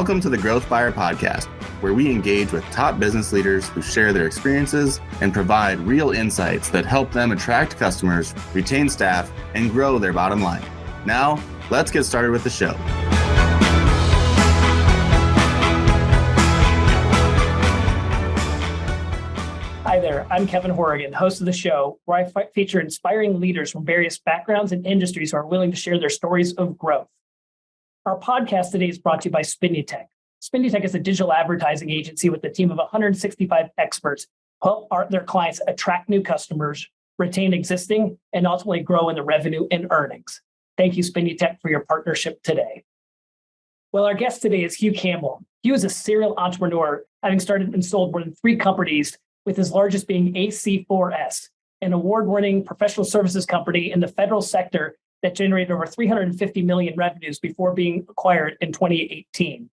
Welcome to the Growth Fire Podcast, where we engage with top business leaders who share their experiences and provide real insights that help them attract customers, retain staff, and grow their bottom line. Now, let's get started with the show. Hi there, I'm Kevin Horrigan, host of the show, where I feature inspiring leaders from various backgrounds and industries who are willing to share their stories of growth. Our podcast today is brought to you by Spinutech. Spinutech is a digital advertising agency with a team of 165 experts who help their clients attract new customers, retain existing, and ultimately grow in the revenue and earnings. Thank you, Spinutech, for your partnership today. Well, our guest today is Hugh Campbell. Hugh is a serial entrepreneur, having started and sold more than 3 companies, with his largest being AC4S, an award-winning professional services company in the federal sector that generated over $350 million revenues before being acquired in 2018.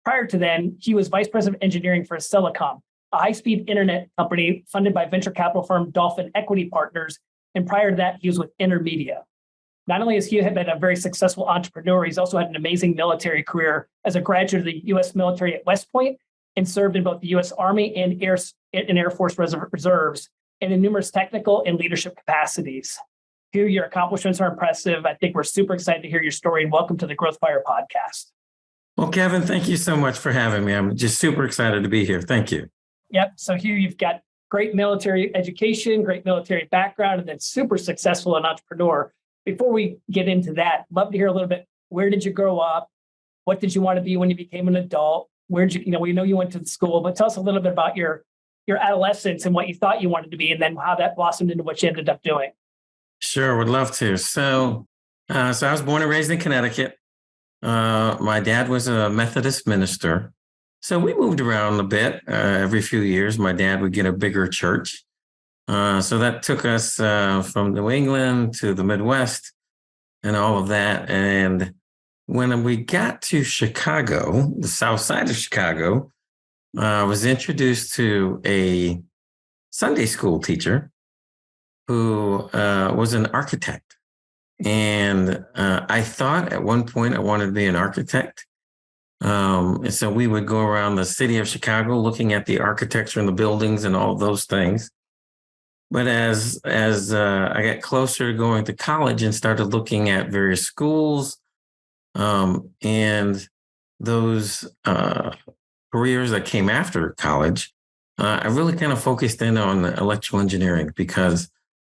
Prior to then, he was vice president of engineering for Accelacom, a high-speed internet company funded by venture capital firm Dolphin Equity Partners, and prior to that, he was with Intermedia. Not only has Hugh been a very successful entrepreneur, he's also had an amazing military career as a graduate of the U.S. military at West Point and served in both the U.S. Army and Air Force Reserves and in numerous technical and leadership capacities. Hugh, your accomplishments are impressive. I think we're super excited to hear your story, and welcome to the Growth Fire Podcast. Well, Kevin, thank you so much for having me. I'm just super excited to be here. Thank you. Yep. So Hugh, you've got great military education, great military background, and then super successful an entrepreneur. Before we get into that, love to hear a little bit, where did you grow up? What did you want to be when you became an adult? Where'd you, we know you went to school, but tell us a little bit about your adolescence and what you thought you wanted to be, and then how that blossomed into what you ended up doing. Sure, would love to. So I was born and raised in Connecticut. My dad was a Methodist minister. So we moved around a bit. Every few years, my dad would get a bigger church. So that took us from New England to the Midwest and all of that. And when we got to Chicago, the south side of Chicago, I was introduced to a Sunday school teacher who was an architect. And I thought at one point I wanted to be an architect. And so we would go around the city of Chicago looking at the architecture and the buildings and all of those things. But as I got closer to going to college and started looking at various schools, and those careers that came after college, I really kind of focused in on electrical engineering because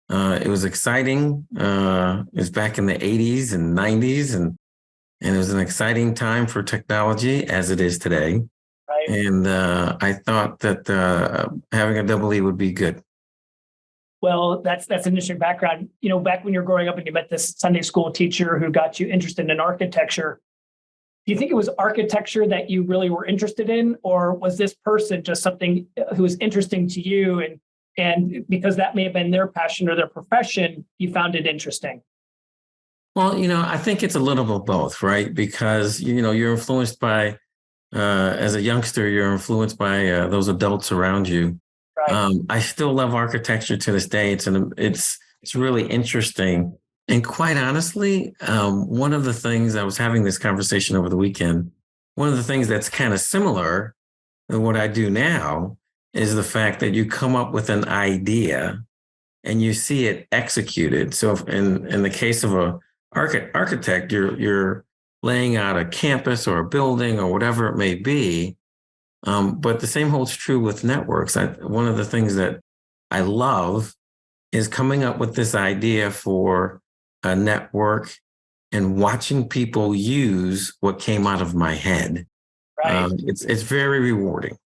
it was exciting. It was back in the 80s and 90s, and it was an exciting time for technology as it is today. Right. And I thought that having a double E would be good. Well, that's an interesting background. Back when you were growing up and you met this Sunday school teacher who got you interested in architecture, do you think it was architecture that you really were interested in, or was this person just something who was interesting to you, and because that may have been their passion or their profession, you found it interesting? Well, I think it's a little of both, right? Because, you're influenced by, as a youngster, you're influenced by those adults around you. Right. I still love architecture to this day. It's really interesting. And quite honestly, one of the things, I was having this conversation over the weekend, one of the things that's kind of similar to what I do now is the fact that you come up with an idea and you see it executed. So if in the case of an architect, you're laying out a campus or a building or whatever it may be. But the same holds true with networks. One of the things that I love is coming up with this idea for a network and watching people use what came out of my head. Right. It's very rewarding.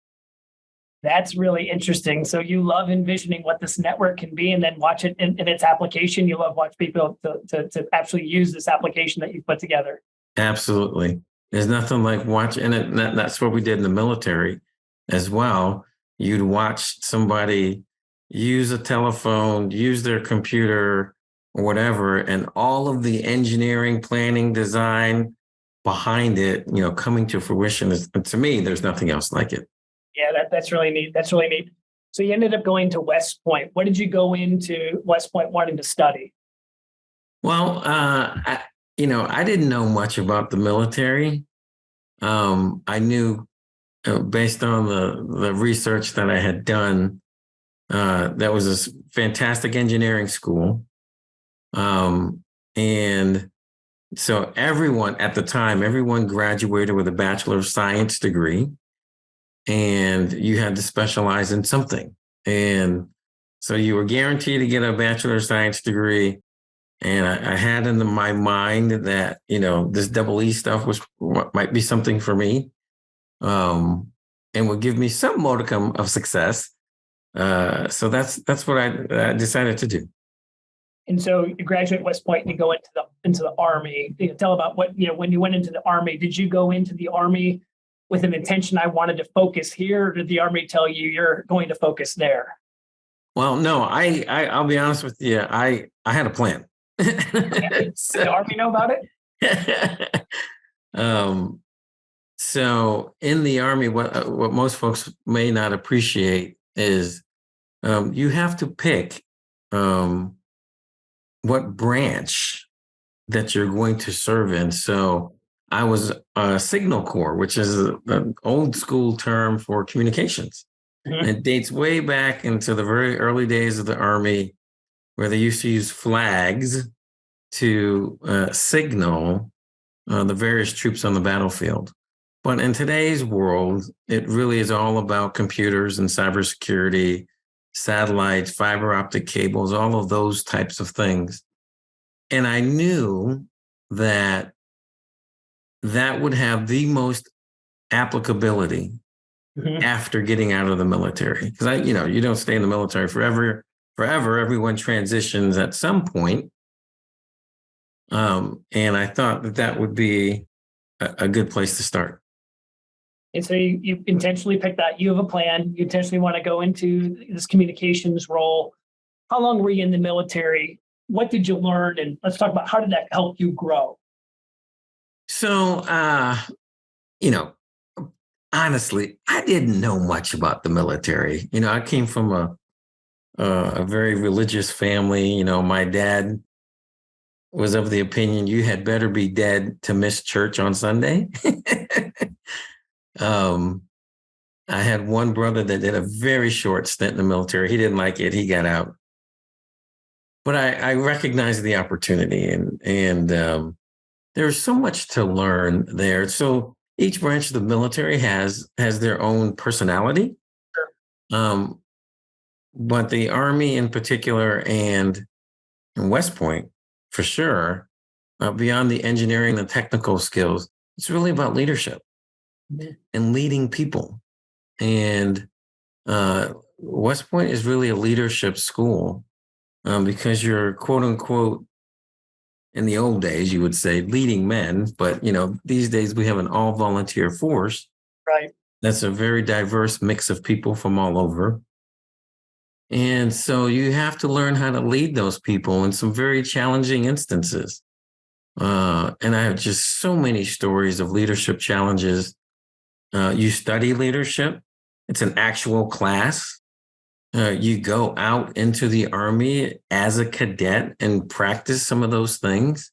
That's really interesting. So you love envisioning what this network can be and then watch it in its application. You love watch people to actually use this application that you put together. Absolutely. There's nothing like watching it. That's what we did in the military as well. You'd watch somebody use a telephone, use their computer or whatever, and all of the engineering, planning, design behind it, coming to fruition. To me, there's nothing else like it. Yeah, that's really neat. That's really neat. So you ended up going to West Point. What did you go into West Point wanting to study? Well, I didn't know much about the military. I knew based on the research that I had done, that was a fantastic engineering school. And so everyone at the time, everyone graduated with a Bachelor of Science degree, and you had to specialize in something. And so you were guaranteed to get a Bachelor of Science degree. And I had in my mind that, this double E stuff was what might be something for me, and would give me some modicum of success. So that's what I decided to do. And so you graduate West Point and you go into the Army. Tell about what, when you went into the Army, did you go into the Army with an intention, I wanted to focus here, or did the Army tell you you're going to focus there? Well, no, I'll be honest with you. I had a plan. Did the Army know about it? So in the Army, what most folks may not appreciate is you have to pick what branch that you're going to serve in. So I was Signal Corps, which is an old school term for communications. Mm-hmm. It dates way back into the very early days of the Army, where they used to use flags to signal the various troops on the battlefield. But in today's world, it really is all about computers and cybersecurity, satellites, fiber optic cables, all of those types of things. And I knew that would have the most applicability after getting out of the military. Because you don't stay in the military forever. Everyone transitions at some point. And I thought that would be a good place to start. And so you intentionally picked that. You have a plan. You intentionally want to go into this communications role. How long were you in the military? What did you learn? And let's talk about how did that help you grow? So, honestly, I didn't know much about the military. I came from a very religious family. My dad was of the opinion you had better be dead to miss church on Sunday. I had one brother that did a very short stint in the military. He didn't like it. He got out. But I recognized the opportunity, and there's so much to learn there. So each branch of the military has their own personality. Sure. But the Army in particular and West Point, for sure, beyond the engineering and technical skills, it's really about leadership and leading people. And West Point is really a leadership school because you're, quote unquote, in the old days, you would say leading men. But, these days we have an all volunteer force. Right. That's a very diverse mix of people from all over. And so you have to learn how to lead those people in some very challenging instances. And I have just so many stories of leadership challenges. You study leadership. It's an actual class. You go out into the Army as a cadet and practice some of those things.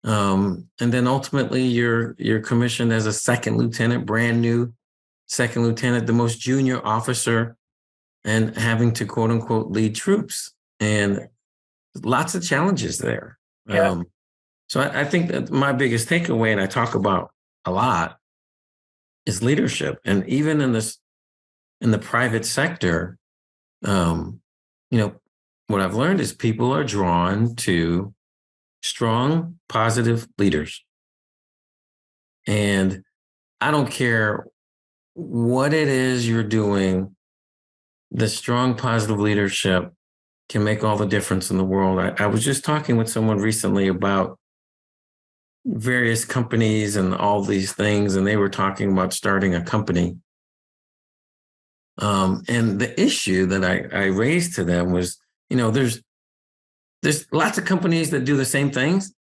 And then ultimately you're commissioned as a second lieutenant, brand new second lieutenant, the most junior officer, and having to, quote unquote, lead troops, and lots of challenges there. Yeah. So I think that my biggest takeaway, and I talk about a lot, is leadership. And even in the private sector, what I've learned is people are drawn to strong, positive leaders. And I don't care what it is you're doing, the strong, positive leadership can make all the difference in the world. I was just talking with someone recently about various companies and all these things, and they were talking about starting a company. And the issue that I raised to them was, there's lots of companies that do the same things.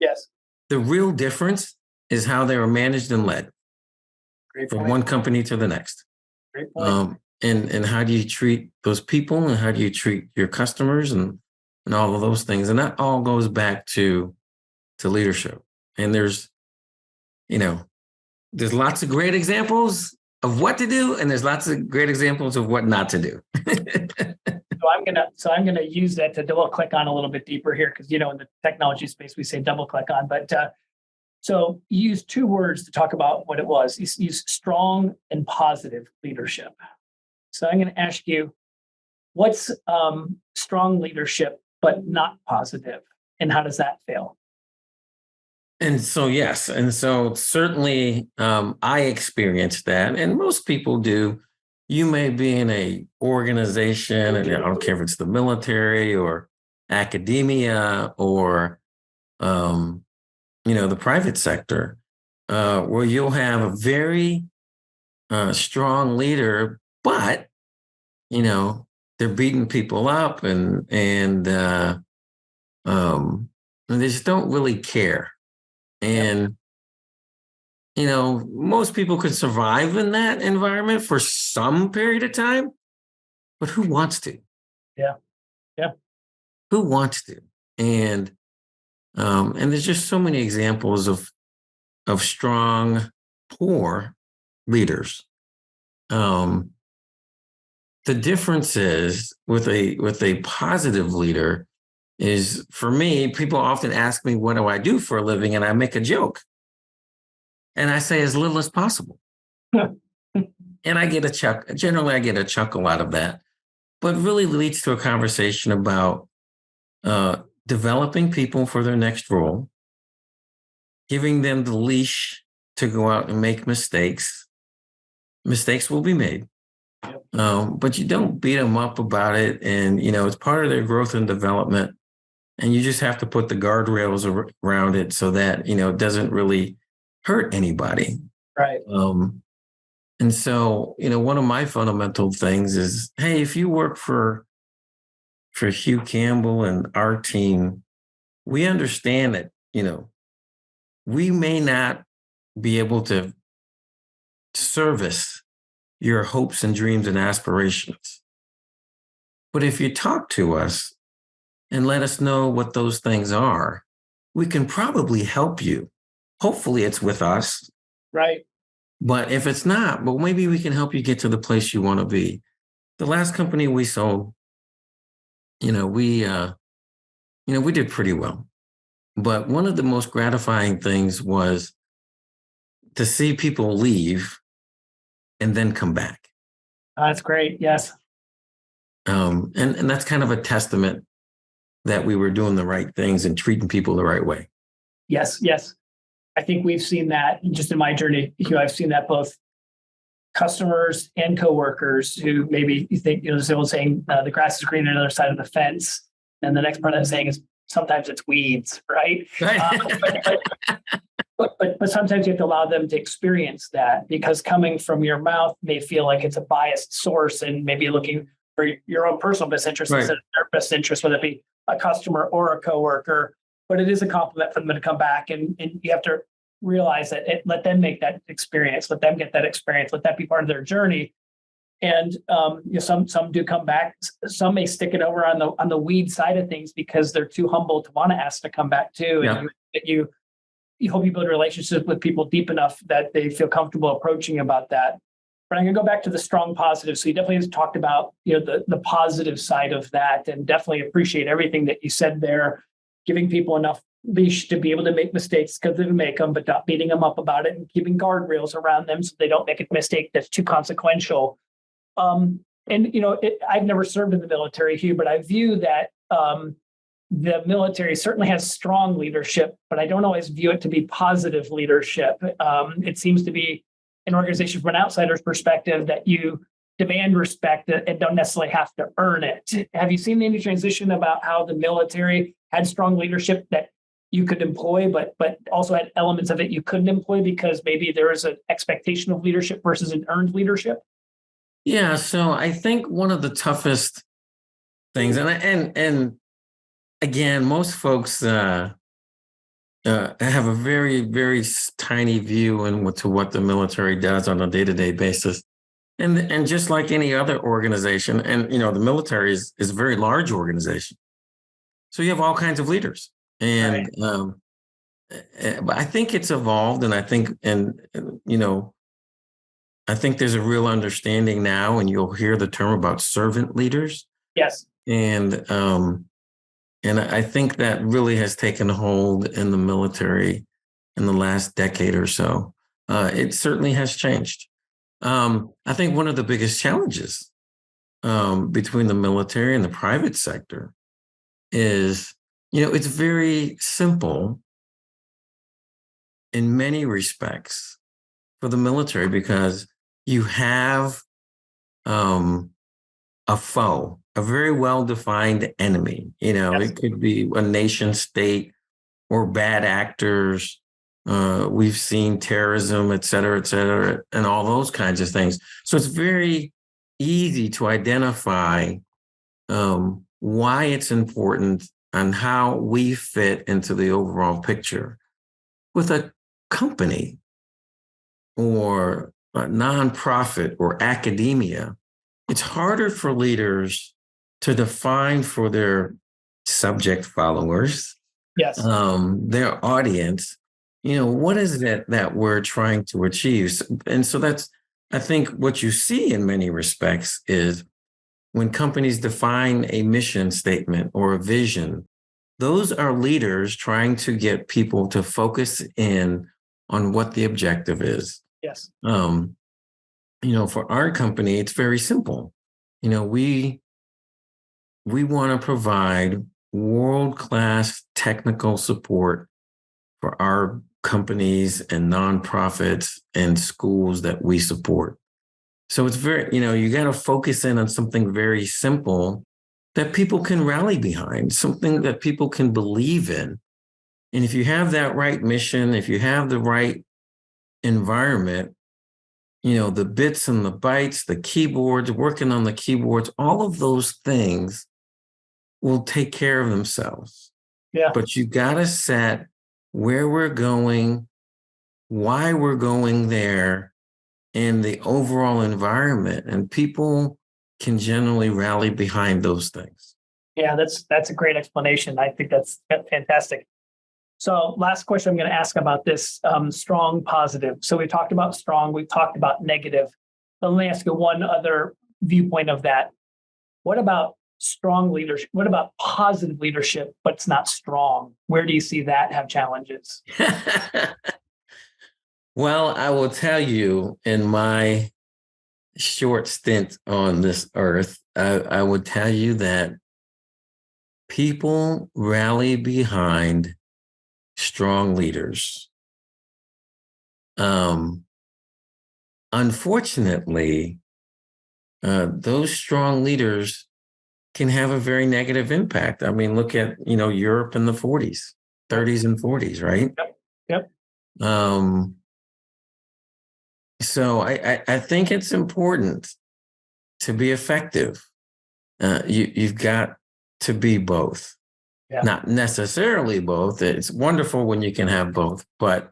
Yes. The real difference is how they are managed and led. Great from point. one company to the next. Great point. And how do you treat those people, and how do you treat your customers, and all of those things. And that all goes back to leadership. And there's, there's lots of great examples of what to do, and there's lots of great examples of what not to do. So I'm gonna use that to double click on a little bit deeper here, because in the technology space we say double click on, but so you use two words to talk about what it was. You use strong and positive leadership. So I'm going to ask you, what's strong leadership but not positive, and how does that fail? And so, yes. And so certainly I experienced that, and most people do. You may be in a organization, and I don't care if it's the military or academia or, the private sector, where you'll have a very strong leader, but, they're beating people up and they just don't really care. And, most people could survive in that environment for some period of time, but who wants to? Yeah. Who wants to? And there's just so many examples of strong, poor leaders. The difference is with a positive leader is, for me, people often ask me, what do I do for a living? And I make a joke. And I say as little as possible. And I get a chuckle. Generally, I get a chuckle out of that. But really leads to a conversation about developing people for their next role, giving them the leash to go out and make mistakes. Mistakes will be made. But you don't beat them up about it. And, it's part of their growth and development. And you just have to put the guardrails around it so that, it doesn't really hurt anybody. Right. And so, one of my fundamental things is, hey, if you work for Hugh Campbell and our team, we understand that, we may not be able to service your hopes and dreams and aspirations. But if you talk to us and let us know what those things are, we can probably help you. Hopefully it's with us. Right. But if it's not, well, maybe we can help you get to the place you want to be. The last company we sold, we did pretty well. But one of the most gratifying things was to see people leave and then come back. That's great. Yes. And that's kind of a testament that we were doing the right things and treating people the right way. Yes. I think we've seen that just in my journey. I've seen that both customers and coworkers who maybe you think, this old saying, the grass is green on the other side of the fence. And the next part of that saying is sometimes it's weeds, right? But sometimes you have to allow them to experience that, because coming from your mouth may feel like it's a biased source and maybe looking for your own personal best interest instead of their best interest, whether it be a customer or a coworker. But it is a compliment for them to come back, and you have to realize that let them make that experience, let them get that experience, let that be part of their journey. And some do come back. Some may stick it over on the weed side of things because they're too humble to want to ask to come back too. Yeah. And you hope you build relationships with people deep enough that they feel comfortable approaching about that. But I'm going to go back to the strong positive. So you definitely talked about the positive side of that, and definitely appreciate everything that you said there. Giving people enough leash to be able to make mistakes because they make them, but not beating them up about it, and keeping guardrails around them so they don't make a mistake that's too consequential. I've never served in the military, Hugh, but I view that the military certainly has strong leadership, but I don't always view it to be positive leadership. It seems to be an organization from an outsider's perspective that you demand respect and don't necessarily have to earn it. Have you seen any transition about how the military had strong leadership that you could employ, but also had elements of it you couldn't employ because maybe there is an expectation of leadership versus an earned leadership? Yeah, so I think one of the toughest things, and again, most folks have a very, very tiny view into what the military does on a day-to-day basis. And just like any other organization, and the military is a very large organization. So you have all kinds of leaders. And but I think it's evolved, and I think there's a real understanding now, and you'll hear the term about servant leaders. Yes. And I think that really has taken hold in the military in the last decade or so. It certainly has changed. I think one of the biggest challenges between the military and the private sector is, it's very simple in many respects for the military because you have a foe, a very well-defined enemy. Yes. It could be a nation state or bad actors. We've seen terrorism, et cetera, and all those kinds of things. So it's very easy to identify why it's important and how we fit into the overall picture. With a company or a nonprofit or academia, it's harder for leaders to define for their subject followers, Yes. their audience, what is it that we're trying to achieve? And so that's, I think what you see in many respects is when companies define a mission statement or a vision, those are leaders trying to get people to focus in on what the objective is. Yes. For our company, it's very simple. We want to provide world-class technical support for our companies and nonprofits and schools that we support. So it's very, you got to focus in on something very simple that people can rally behind, something that people can believe in. And if you have that right mission, if you have the right environment, the bits and the bytes, the keyboards, working on the keyboards, all of those things will take care of themselves. Yeah. But you got to set where we're going, why we're going there, and the overall environment. And people can generally rally behind those things. Yeah, that's a great explanation. I think that's fantastic. So last question I'm going to ask about this, strong, positive. So we talked about strong, we've talked about negative. Let me ask you one other viewpoint of that. What about strong leadership? What about positive leadership, but it's not strong? Where do you see that have challenges? Well, I will tell you, in my short stint on this earth, I would tell you that people rally behind strong leaders. Unfortunately, those strong leaders can have a very negative impact. I mean, look at, Europe in the 40s, 30s and 40s, right? Yep. So I think it's important to be effective. You've got to be both. Yeah. Not necessarily both. It's wonderful when you can have both, but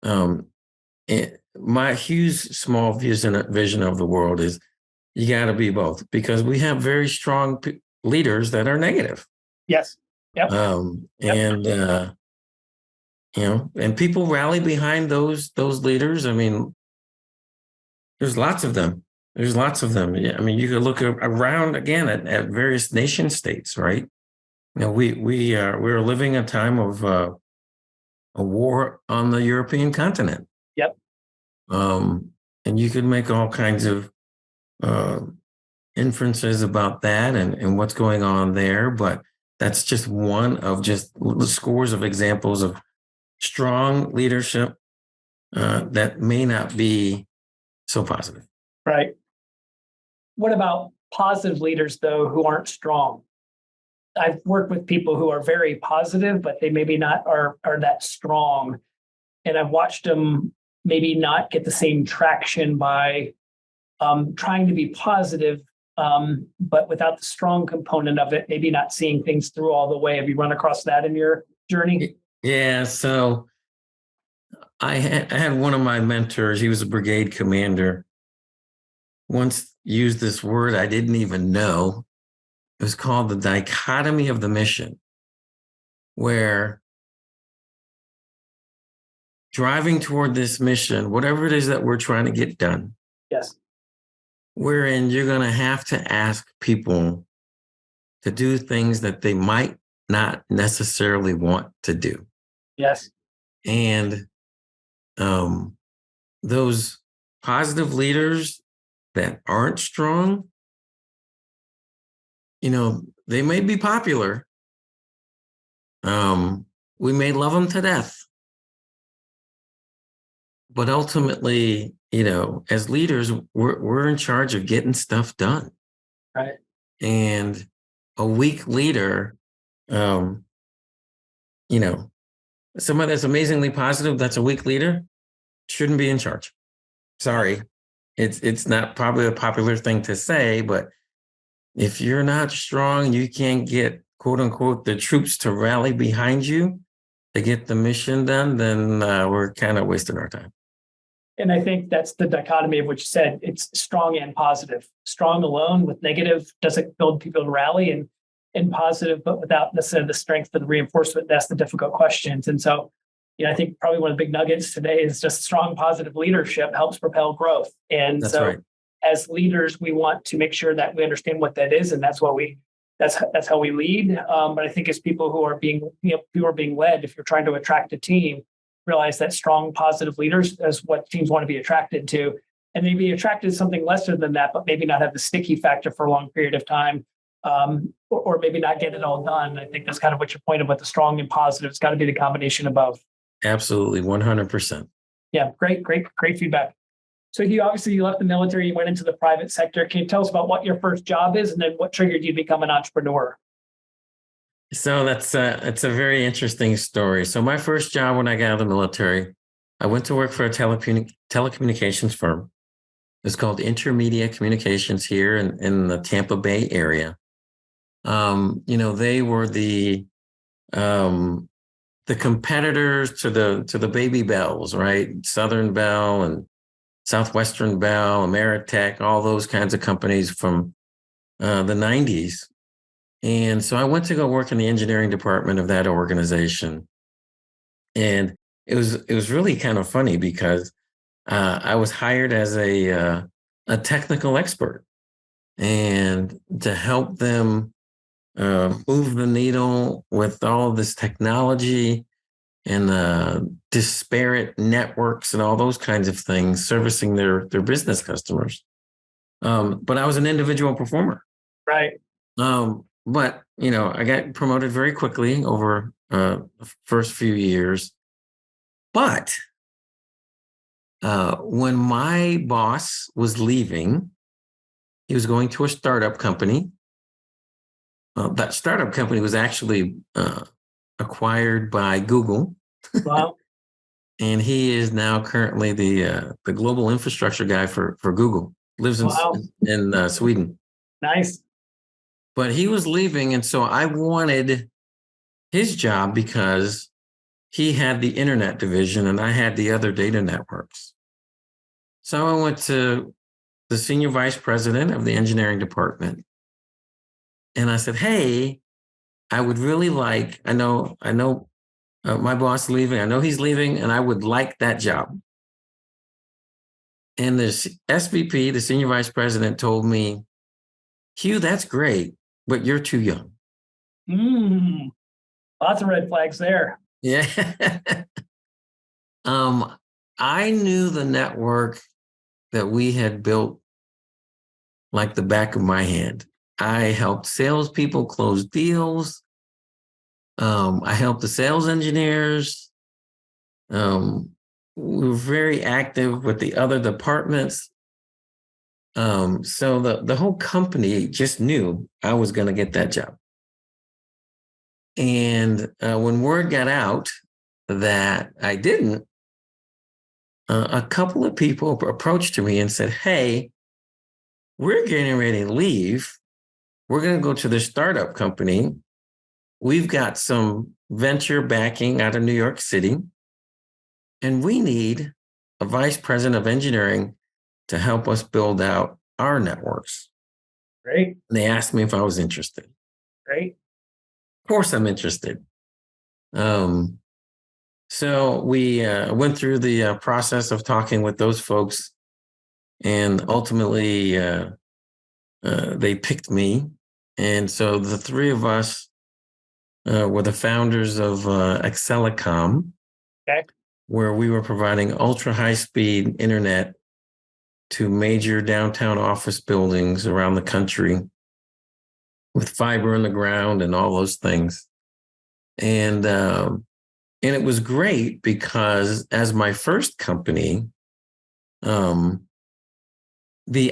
my huge small vision of the world is you got to be both, because we have very strong leaders that are negative. Yes. Yep. And and people rally behind those leaders. I mean, there's lots of them. Yeah. I mean, you could look around again at various nation states, right? We're living a time of a war on the European continent. Yep. And you could make all kinds of inferences about that and what's going on there, but that's just one of just scores of examples of strong leadership that may not be so positive. Right. What about positive leaders, though, who aren't strong? I've worked with people who are very positive, but they maybe not are that strong. And I've watched them maybe not get the same traction by trying to be positive, but without the strong component of it, maybe not seeing things through all the way. Have you run across that in your journey? Yeah. So I had one of my mentors, he was a brigade commander, once used this word I didn't even know. It was called the dichotomy of the mission, where driving toward this mission, whatever it is that we're trying to get done. Yes. Wherein you're going to have to ask people to do things that they might not necessarily want to do. Yes. And those positive leaders that aren't strong, they may be popular. We may love them to death. But ultimately, as leaders, we're in charge of getting stuff done. Right. And a weak leader, somebody that's amazingly positive, that's a weak leader, shouldn't be in charge. Sorry. It's not probably a popular thing to say, but if you're not strong, you can't get, quote unquote, the troops to rally behind you to get the mission done, then we're kind of wasting our time. And I think that's the dichotomy of what you said. It's strong and positive. Strong alone with negative doesn't build people to rally, and positive, but without necessarily the strength for the reinforcement, that's the difficult questions. And so, I think probably one of the big nuggets today is just strong, positive leadership helps propel growth. And that's so right. As leaders, we want to make sure that we understand what that is. And that's how we lead. But I think as people who are being led, if you're trying to attract a team, realize that strong, positive leaders is what teams want to be attracted to. And maybe attracted to something lesser than that, but maybe not have the sticky factor for a long period of time, or maybe not get it all done. I think that's kind of what your point about the strong and positive. It's got to be the combination of both. Absolutely, 100%. Yeah, great feedback. So you left the military, you went into the private sector. Can you tell us about what your first job is, and then what triggered you to become an entrepreneur? So that's a very interesting story. So my first job when I got out of the military, I went to work for a telecommunications firm. It's called Intermedia Communications here in the Tampa Bay area. They were the competitors to the Baby Bells, right? Southern Bell and Southwestern Bell, Ameritech, all those kinds of companies from the 90s. And so I went to go work in the engineering department of that organization. And it was really kind of funny because I was hired as a technical expert and to help them move the needle with all of this technology and disparate networks and all those kinds of things, servicing their business customers. But I was an individual performer. Right. But, I got promoted very quickly over the first few years. But when my boss was leaving, he was going to a startup company. That startup company was actually acquired by Google. Wow. And he is now currently the global infrastructure guy for Google. Lives in Sweden. Nice. But he was leaving, and so I wanted his job because he had the internet division and I had the other data networks. So I went to the senior vice president of the engineering department, and I said, "Hey, I would really like. I know, my boss is leaving. I know he's leaving, and I would like that job." And the SVP, the senior vice president, told me, "Hugh, that's great, but you're too young." Lots of red flags there. Yeah. I knew the network that we had built like the back of my hand. I helped salespeople close deals. I helped the sales engineers. We were very active with the other departments. So the whole company just knew I was going to get that job. And when word got out that I didn't, a couple of people approached to me and said, "Hey, we're getting ready to leave. We're going to go to the startup company. We've got some venture backing out of New York City, and we need a vice president of engineering to help us build out our networks." Great. And they asked me if I was interested. Great. Of course I'm interested. So we went through the process of talking with those folks, and ultimately they picked me. And so the three of us were the founders of Accelacom, Okay. where we were providing ultra high speed internet to major downtown office buildings around the country with fiber in the ground and all those things. And it was great because as my first company, the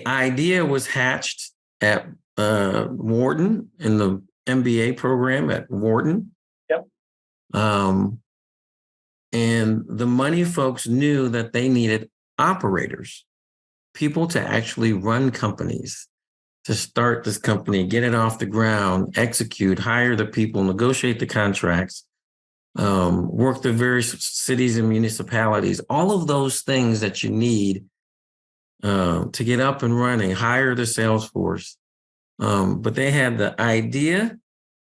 idea was hatched at Wharton in the MBA program at Wharton. Yep. And the money folks knew that they needed operators, people to actually run companies, to start this company, get it off the ground, execute, hire the people, negotiate the contracts, work the various cities and municipalities, all of those things that you need to get up and running, hire the sales force. But they had the idea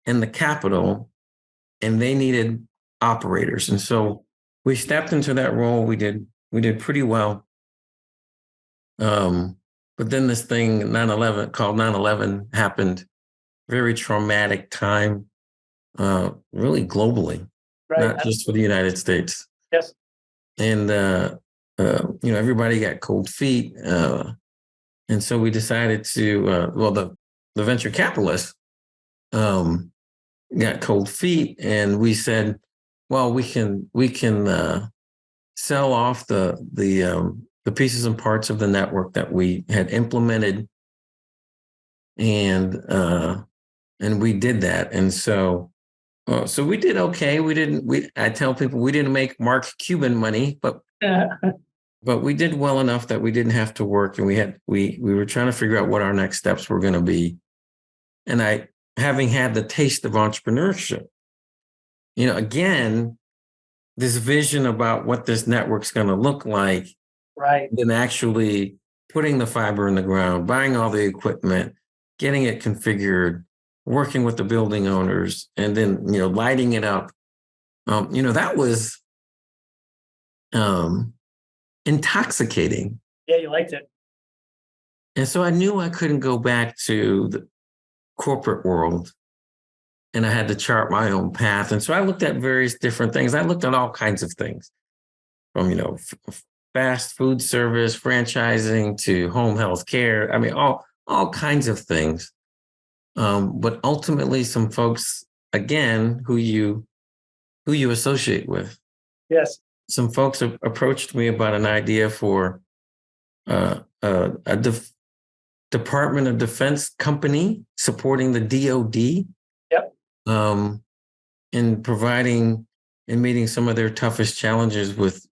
and the capital, and they needed operators. And so we stepped into that role. We did pretty well. But then this thing, 9/11, called 9/11, happened. Very traumatic time, really globally, Right. not just for the United States. Yes. And everybody got cold feet, and so we decided to. The venture capitalists got cold feet, and we said, well, we can sell off the pieces and parts of the network that we had implemented, and we did that. And so we did okay. I tell people we didn't make Mark Cuban money, but we did well enough that we didn't have to work, and we were trying to figure out what our next steps were going to be. And having had the taste of entrepreneurship, again, this vision about what this network's going to look like, right? Then actually putting the fiber in the ground, buying all the equipment, getting it configured, working with the building owners, and then lighting it up. That was intoxicating. Yeah, you liked it. And so I knew I couldn't go back to the corporate world, and I had to chart my own path. And so I looked at various different things. I looked at all kinds of things, from fast food service, franchising, to home health care. I mean, all kinds of things. But ultimately, some folks, again, who you associate with. Yes. Some folks approached me about an idea for a Department of Defense company supporting the DoD. Yep. In providing and meeting some of their toughest challenges with,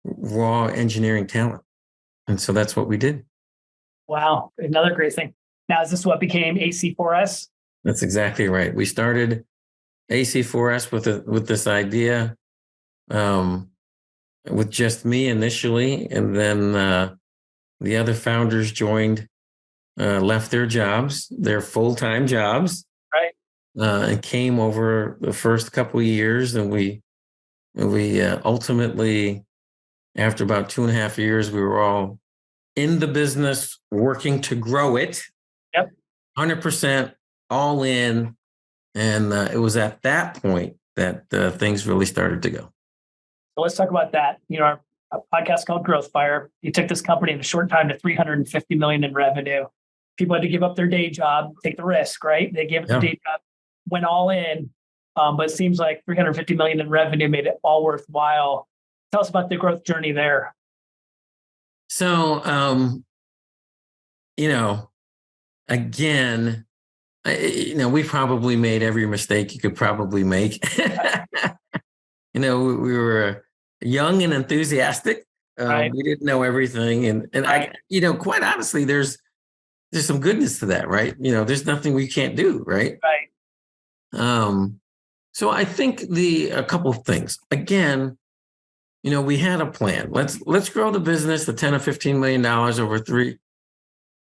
raw engineering talent. And so that's what we did. Wow. Another great thing. Now, is this what became AC4S? That's exactly right. We started AC4S with this idea, with just me initially, and then the other founders joined, left their jobs, their full-time jobs, right, and came over the first couple of years, and we ultimately, after about 2.5 years, we were all in the business, working to grow it. Yep, 100% all in, and it was at that point that things really started to go. So let's talk about that. Our podcast called Growth Fire. You took this company in a short time to $350 million in revenue. People had to give up their day job, take the risk, right? They gave up the day job, went all in. But it seems like $350 million in revenue made it all worthwhile. Tell us about the growth journey there. So, again, we probably made every mistake you could probably make. We were young and enthusiastic. Right. We didn't know everything. And right. Quite honestly, there's some goodness to that, right? There's nothing we can't do, right? Right. So I think a couple of things. Again, we had a plan. Let's grow the business to $10 or $15 million over 3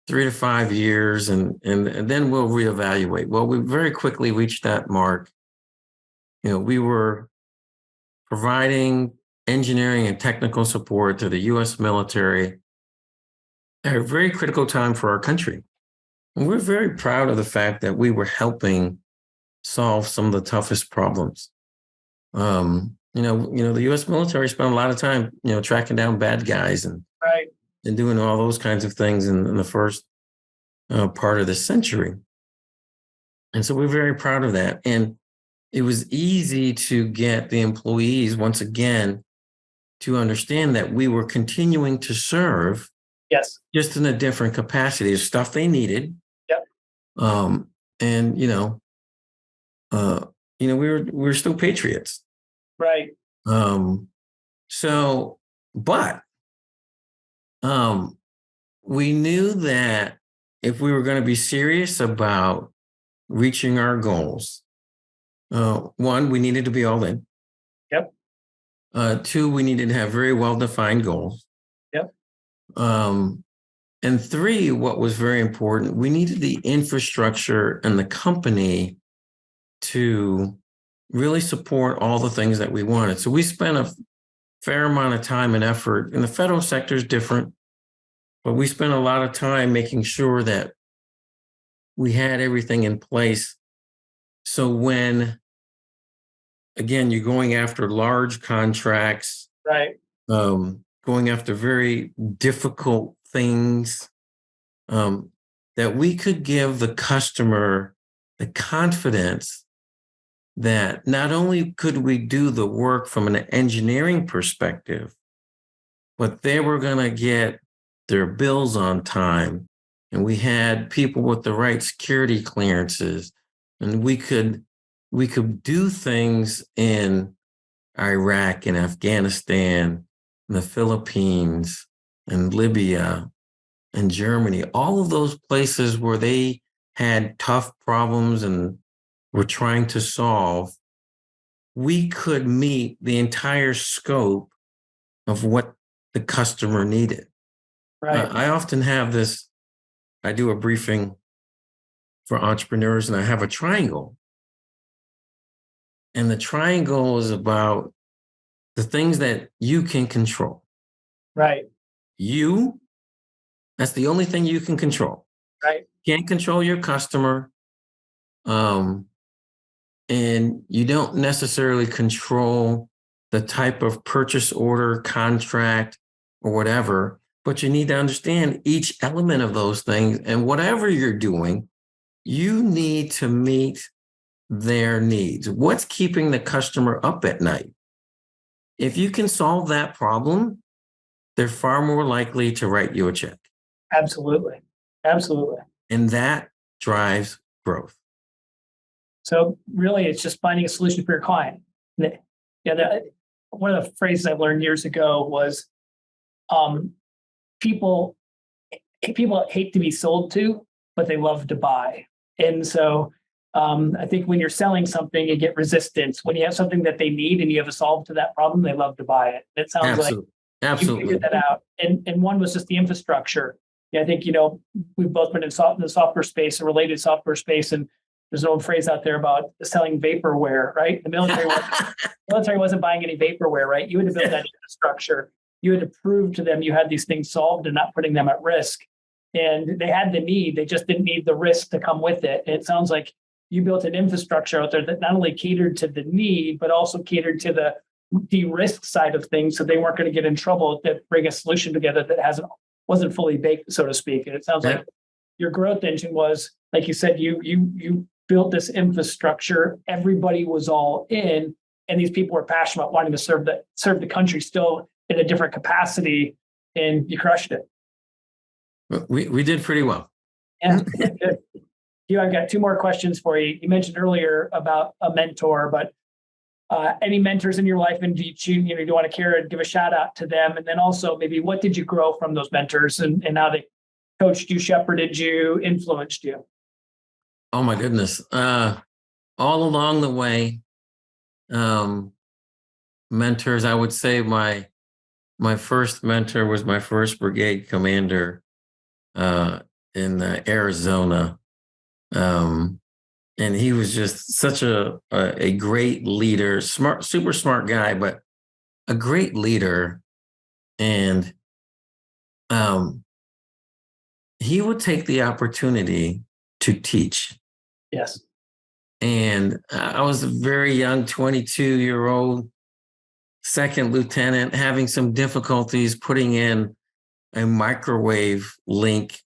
to 5 years, and then we'll reevaluate. Well, we very quickly reached that mark. We were providing engineering and technical support to the U.S. military at a very critical time for our country. And we're very proud of the fact that we were helping solve some of the toughest problems. The U.S. military spent a lot of time, tracking down bad guys and doing all those kinds of things in the first part of the century. And so we're very proud of that. And it was easy to get the employees, once again, to understand that we were continuing to serve, yes, just in a different capacity. There's stuff they needed. Yep. We were still patriots. Right. We knew that if we were going to be serious about reaching our goals, one, we needed to be all in. Yep. Two, we needed to have very well-defined goals. Yep. And three, what was very important, we needed the infrastructure and the company to really support all the things that we wanted. So we spent a fair amount of time and effort, and the federal sector is different, but we spent a lot of time making sure that we had everything in place. So when, again, you're going after large contracts, right, going after very difficult things, that we could give the customer the confidence that not only could we do the work from an engineering perspective, but they were going to get their bills on time. And we had people with the right security clearances, and we could do things in Iraq and Afghanistan, and the Philippines and Libya and Germany, all of those places where they had tough problems and were trying to solve. We could meet the entire scope of what the customer needed. right, I often have this, I do a briefing for entrepreneurs, and I have a triangle. And the triangle is about the things that you can control. right, That's the only thing you can control. right, Can't control your customer. And you don't necessarily control the type of purchase order, contract, or whatever, but you need to understand each element of those things. And whatever you're doing, you need to meet their needs. What's keeping the customer up at night? If you can solve that problem, they're far more likely to write you a check. absolutely, absolutely. And that drives growth. So really, it's just finding a solution for your client. One of the phrases I learned years ago was, people hate to be sold to, but they love to buy. And so I think when you're selling something, you get resistance. When you have something that they need and you have a solve to that problem, they love to buy it. It sounds like you figured that out. And one was just the infrastructure. I think, we've both been in the software space, a related software space, and there's an old phrase out there about selling vaporware, right? The military wasn't buying any vaporware, right? You had to build that infrastructure. You had to prove to them you had these things solved and not putting them at risk. And they had the need, they just didn't need the risk to come with it. And it sounds like you built an infrastructure out there that not only catered to the need, but also catered to the de-risk side of things. So they weren't going to get in trouble to bring a solution together that wasn't fully baked, so to speak. And it sounds like your growth engine was, like you said, you built this infrastructure. Everybody was all in, and these people were passionate about wanting to serve the country still in a different capacity, and you crushed it. We did pretty well. Yeah, good. Hugh, I've got two more questions for you. You mentioned earlier about a mentor, but any mentors in your life, and do you want to give a shout out to them? And then also maybe what did you grow from those mentors and how they coached you, shepherded you, influenced you? Oh my goodness. All along the way, mentors, I would say my first mentor was my first brigade commander in Arizona. And he was just such a great leader, super smart guy, but a great leader, and he would take the opportunity to teach. Yes. And I was a very young 22-year-old second lieutenant having some difficulties putting in a microwave link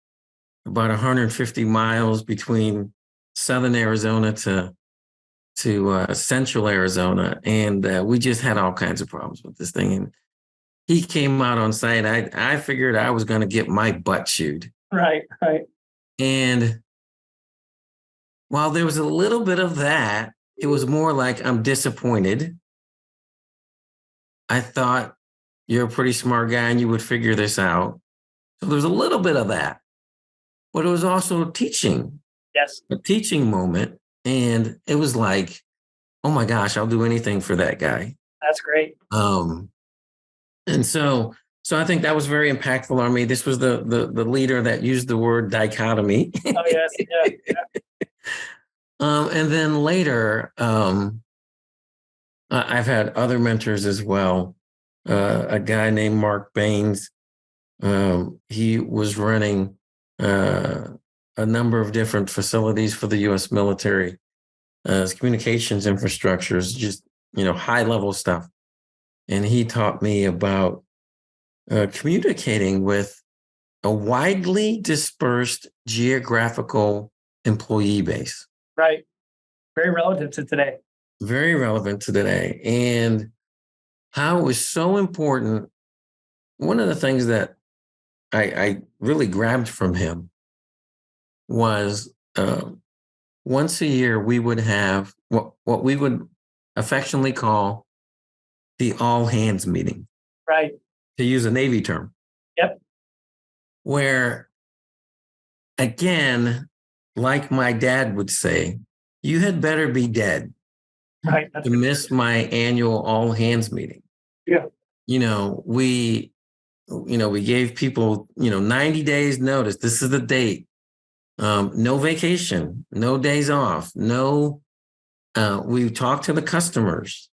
about 150 miles between southern Arizona to central Arizona. And we just had all kinds of problems with this thing. And he came out on site. I figured I was going to get my butt chewed. Right. And while there was a little bit of that, it was more like, I'm disappointed. I thought you're a pretty smart guy and you would figure this out. So there's a little bit of that. But it was also teaching. Yes. A teaching moment. And it was like, oh my gosh, I'll do anything for that guy. That's great. And so I think that was very impactful on me. This was the leader that used the word dichotomy. Oh, yes. Yeah. And then later, I've had other mentors as well. A guy named Mark Baines. He was running a number of different facilities for the U.S. military. His communications infrastructure is just, high level stuff. And he taught me about communicating with a widely dispersed geographical employee base. Right. Very relevant to today. Very relevant to today. And how it was so important. One of the things that I really grabbed from him was once a year we would have what we would affectionately call the all hands meeting. Right. To use a Navy term. Yep. Where, again, like my dad would say, you had better be dead. Right. To miss my annual all hands meeting. Yeah. We gave people, 90 days notice. This is the date. No vacation, no days off, no, we talked to the customers.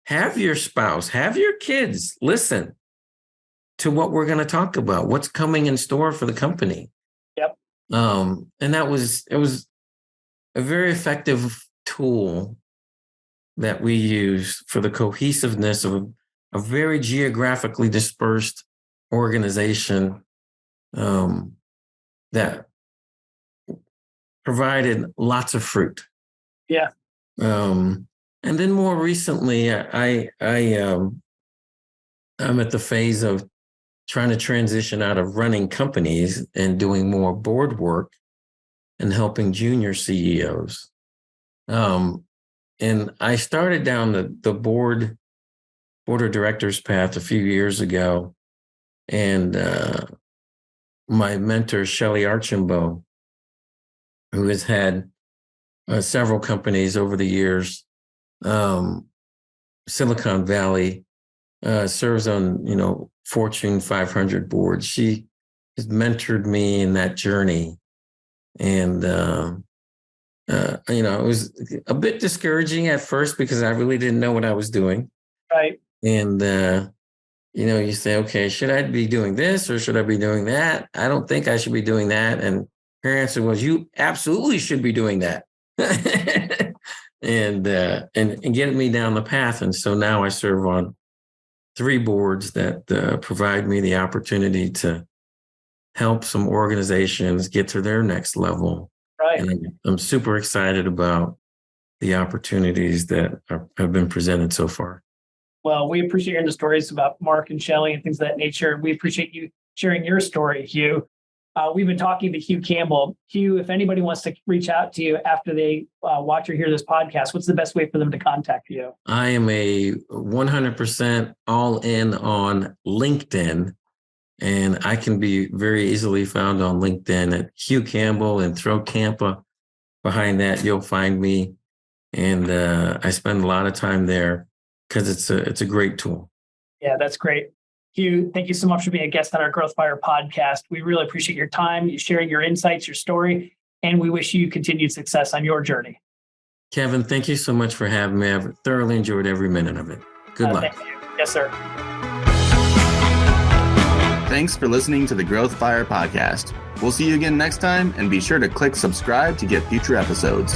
Have your spouse, have your kids listen to what we're going to talk about, what's coming in store for the company. Yep. And it was a very effective tool that we use for the cohesiveness of a very geographically dispersed organization that provided lots of fruit. Yeah. And then more recently, I'm at the phase of trying to transition out of running companies and doing more board work and helping junior CEOs. And I started down the board of directors path a few years ago. And my mentor, Shelley Archambault, who has had several companies over the years, Silicon Valley, serves on, Fortune 500 boards. She has mentored me in that journey. And, it was a bit discouraging at first because I really didn't know what I was doing. Right. And, you say, okay, should I be doing this or should I be doing that? I don't think I should be doing that. And her answer was, you absolutely should be doing that. and getting me down the path. And so now I serve on 3 boards that provide me the opportunity to help some organizations get to their next level. Right. And I'm super excited about the opportunities that have been presented so far. Well, we appreciate hearing the stories about Mark and Shelley and things of that nature. We appreciate you sharing your story, Hugh. We've been talking to Hugh Campbell. Hugh, if anybody wants to reach out to you after they watch or hear this podcast, what's the best way for them to contact you? I am a 100% all in on LinkedIn, and I can be very easily found on LinkedIn at Hugh Campbell, and throw Campa behind that. You'll find me. And I spend a lot of time there because it's a great tool. Yeah, that's great. Hugh, thank you so much for being a guest on our Growth Fire podcast. We really appreciate your time, you sharing your insights, your story, and we wish you continued success on your journey. Kevin, thank you so much for having me. I've thoroughly enjoyed every minute of it. Good luck. Thank you. Yes, sir. Thanks for listening to the Growth Fire podcast. We'll see you again next time, and be sure to click subscribe to get future episodes.